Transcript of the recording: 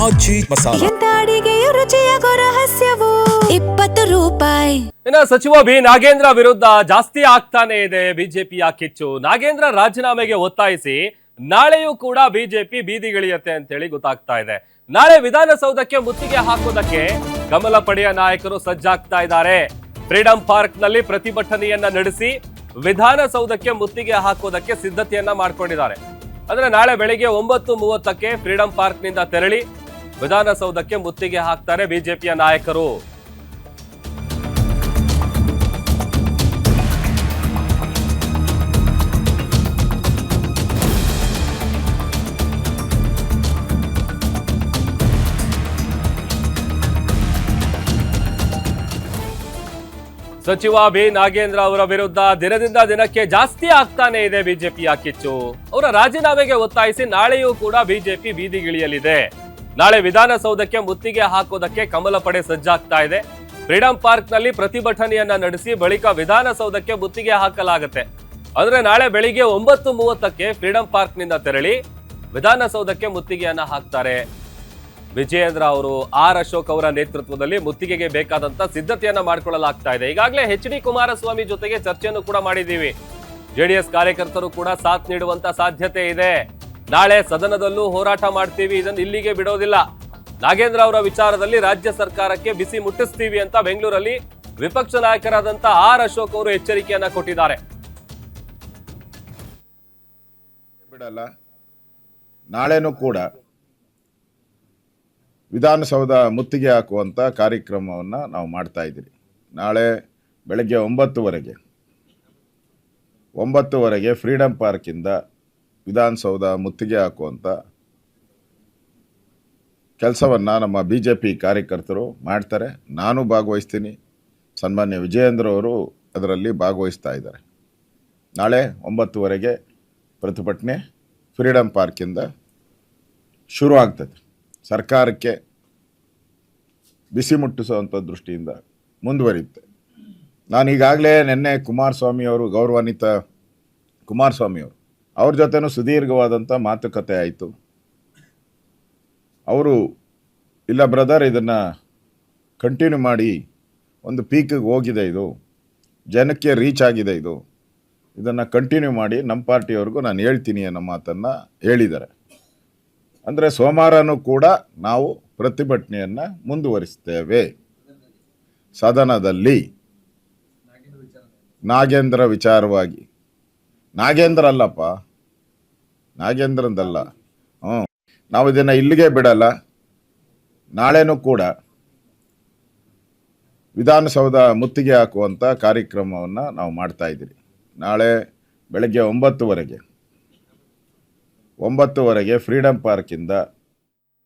ಆಜಿ ಮಸಾಲ. ಎಂತ ಅಡಿಗೆಯ ರುಚಿಯಾಗೋ ರಹಸ್ಯವು 20 ರೂಪಾಯಿ. ಇನ್ನು ಸಚಿವ ಬಿ ನಾಗೇಂದ್ರ ವಿರುದ್ಧ ಜಾಸ್ತಿ ಆಗ್ತಾನೆ ಇದೆ ಬಿಜೆಪಿಯ ಕಿಚ್ಚು. ನಾಗೇಂದ್ರ ರಾಜೀನಾಮೆಗೆ ಒತ್ತಾಯಿಸಿ ನಾಳೆಯೂ ಕೂಡ ಬಿಜೆಪಿ ಬೀದಿಗಿಳಿಯತ್ತೆ ಅಂತ ಹೇಳಿ ಗೊತ್ತಾಗ್ತಾ ಇದೆ. ನಾಳೆ ವಿಧಾನಸೌಧಕ್ಕೆ ಮುತ್ತಿಗೆ ಹಾಕೋದಕ್ಕೆ ಕಮಲ ಪಡೆಯ ನಾಯಕರು ಸಜ್ಜಾಗ್ತಾ ಇದ್ದಾರೆ. ಫ್ರೀಡಂ ಪಾರ್ಕ್ ನಲ್ಲಿ ಪ್ರತಿಭಟನೆಯನ್ನ ನಡೆಸಿ ವಿಧಾನಸೌಧಕ್ಕೆ ಮುತ್ತಿಗೆ ಹಾಕೋದಕ್ಕೆ ಸಿದ್ಧತೆಯನ್ನ ಮಾಡ್ಕೊಂಡಿದ್ದಾರೆ. ಅಂದ್ರೆ ನಾಳೆ ಬೆಳಿಗ್ಗೆ 9:30ಕ್ಕೆ ಫ್ರೀಡಂ ಪಾರ್ಕ್ ನಿಂದ ತೆರಳಿ ವಿಧಾನಸೌಧಕ್ಕೆ ಮುತ್ತಿಗೆ ಹಾಕ್ತಾರೆ ಬಿಜೆಪಿಯ ನಾಯಕರು. ಸಚಿವ ಬಿ ನಾಗೇಂದ್ರ ಅವರ ವಿರುದ್ಧ ದಿನದಿಂದ ದಿನಕ್ಕೆ ಜಾಸ್ತಿ ಆಗ್ತಾನೆ ಇದೆ ಬಿಜೆಪಿಯ ಕಿಚ್ಚು. ಅವರ ರಾಜೀನಾಮೆಗೆ ಒತ್ತಾಯಿಸಿ ನಾಳೆಯೂ ಕೂಡ ಬಿಜೆಪಿ ಬೀದಿಗಿಳಿಯಲಿದೆ. ನಾಳೆ ವಿಧಾನಸೌಧಕ್ಕೆ ಮುತ್ತಿಗೆ ಹಾಕೋದಕ್ಕೆ ಕಮಲ ಪಡೆ ಸಜ್ಜಾಗ್ತಾ ಇದೆ. ಫ್ರೀಡಂ ಪಾರ್ಕ್ ನಲ್ಲಿ ಪ್ರತಿಭಟನೆಯನ್ನ ನಡೆಸಿ ಬಳಿಕ ವಿಧಾನಸೌಧಕ್ಕೆ ಮುತ್ತಿಗೆ ಹಾಕಲಾಗುತ್ತೆ. ಅಂದ್ರೆ ನಾಳೆ ಬೆಳಿಗ್ಗೆ 9:30ಕ್ಕೆ ಫ್ರೀಡಂ ಪಾರ್ಕ್ ನಿಂದ ತೆರಳಿ ವಿಧಾನಸೌಧಕ್ಕೆ ಮುತ್ತಿಗೆಯನ್ನ ಹಾಕ್ತಾರೆ. ವಿಜಯೇಂದ್ರ ಅವರು ಆರ್ ಅಶೋಕ್ ಅವರ ನೇತೃತ್ವದಲ್ಲಿ ಮುತ್ತಿಗೆಗೆ ಬೇಕಾದಂತ ಸಿದ್ಧತೆಯನ್ನ ಮಾಡಿಕೊಳ್ಳಲಾಗ್ತಾ ಇದೆ. ಈಗಾಗಲೇ ಎಚ್.ಡಿ. ಕುಮಾರಸ್ವಾಮಿ ಜೊತೆಗೆ ಚರ್ಚೆಯನ್ನು ಕೂಡ ಮಾಡಿದ್ದೀವಿ. ಜೆಡಿಎಸ್ ಕಾರ್ಯಕರ್ತರು ಕೂಡ ಸಾಥ್ ನೀಡುವಂತ ಸಾಧ್ಯತೆ ಇದೆ. ನಾಳೆ ಸದನದಲ್ಲೂ ಹೋರಾಟ ಮಾಡ್ತೀವಿ, ಇದನ್ನು ಇಲ್ಲಿಗೆ ಬಿಡೋದಿಲ್ಲ. ನಾಗೇಂದ್ರ ಅವರ ವಿಚಾರದಲ್ಲಿ ರಾಜ್ಯ ಸರ್ಕಾರಕ್ಕೆ ಬಿಸಿ ಮುಟ್ಟಿಸ್ತೀವಿ ಅಂತ ಬೆಂಗಳೂರಲ್ಲಿ ವಿಪಕ್ಷ ನಾಯಕರಾದಂತ ಆರ್ ಅಶೋಕ್ ಅವರು ಎಚ್ಚರಿಕೆಯನ್ನ ಕೊಟ್ಟಿದ್ದಾರೆ. ಬಿಡಲ್ಲ, ನಾಳೆನೂ ಕೂಡ ವಿಧಾನಸೌಧ ಮುತ್ತಿಗೆ ಹಾಕುವಂಥ ಕಾರ್ಯಕ್ರಮವನ್ನು ನಾವು ಮಾಡ್ತಾ ಇದ್ದೀವಿ. ನಾಳೆ ಬೆಳಗ್ಗೆ 9:30ಗೆ ಫ್ರೀಡಂ ಪಾರ್ಕಿಂದ ವಿಧಾನಸೌಧ ಮುತ್ತಿಗೆ ಹಾಕುವಂಥ ಕೆಲಸವನ್ನು ನಮ್ಮ BJP ಕಾರ್ಯಕರ್ತರು ಮಾಡ್ತಾರೆ. ನಾನು ಭಾಗವಹಿಸ್ತೀನಿ. ಸನ್ಮಾನ್ಯ ವಿಜಯೇಂದ್ರ ಅವರು ಅದರಲ್ಲಿ ಭಾಗವಹಿಸ್ತಾ ಇದ್ದಾರೆ. ನಾಳೆ 9:30ಗೆ ಪ್ರತಿಭಟನೆ ಫ್ರೀಡಂ ಪಾರ್ಕಿಂದ ಶುರು ಆಗ್ತದೆ. ಸರ್ಕಾರಕ್ಕೆ ಬಿಸಿ ಮುಟ್ಟಿಸುವಂಥ ದೃಷ್ಟಿಯಿಂದ ಮುಂದುವರಿಯುತ್ತೆ. ನಾನು ಈಗಾಗಲೇ ನಿನ್ನೆ ಕುಮಾರಸ್ವಾಮಿಯವರು, ಗೌರವಾನ್ವಿತ ಕುಮಾರಸ್ವಾಮಿಯವರು ಅವ್ರ ಜೊತೆನೂ ಸುದೀರ್ಘವಾದಂಥ ಮಾತುಕತೆ ಆಯಿತು. ಅವರು ಇಲ್ಲ ಬ್ರದರ್, ಇದನ್ನು ಕಂಟಿನ್ಯೂ ಮಾಡಿ, ಒಂದು ಪೀಕಿಗೆ ಹೋಗಿದೆ, ಇದು ಜನಕ್ಕೆ ರೀಚ್ ಆಗಿದೆ, ಇದನ್ನು ಕಂಟಿನ್ಯೂ ಮಾಡಿ, ನಮ್ಮ ಪಾರ್ಟಿಯವ್ರಿಗೂ ನಾನು ಹೇಳ್ತೀನಿ ಅನ್ನೋ ಮಾತನ್ನು ಹೇಳಿದ್ದಾರೆ. ಅಂದರೆ ಸೋಮವಾರನೂ ಕೂಡ ನಾವು ಪ್ರತಿಭಟನೆಯನ್ನು ಮುಂದುವರಿಸ್ತೇವೆ. ಸದನದಲ್ಲಿ ನಾಗೇಂದ್ರ ವಿಚಾರವಾಗಿ, ನಾಗೇಂದ್ರ ಅಲ್ಲಪ್ಪ, ನಾಗೇಂದ್ರಂದಲ್ಲ. ನಾವು ಇದನ್ನು ಇಲ್ಲಿಗೆ ಬಿಡಲ್ಲ. ನಾಳೆನೂ ಕೂಡ ವಿಧಾನಸೌಧ ಮುತ್ತಿಗೆ ಹಾಕುವಂಥ ಕಾರ್ಯಕ್ರಮವನ್ನು ನಾವು ಮಾಡ್ತಾ ಇದ್ದೀವಿ. ನಾಳೆ ಬೆಳಗ್ಗೆ 9:30ಗೆ ಫ್ರೀಡಂ ಪಾರ್ಕಿಂದ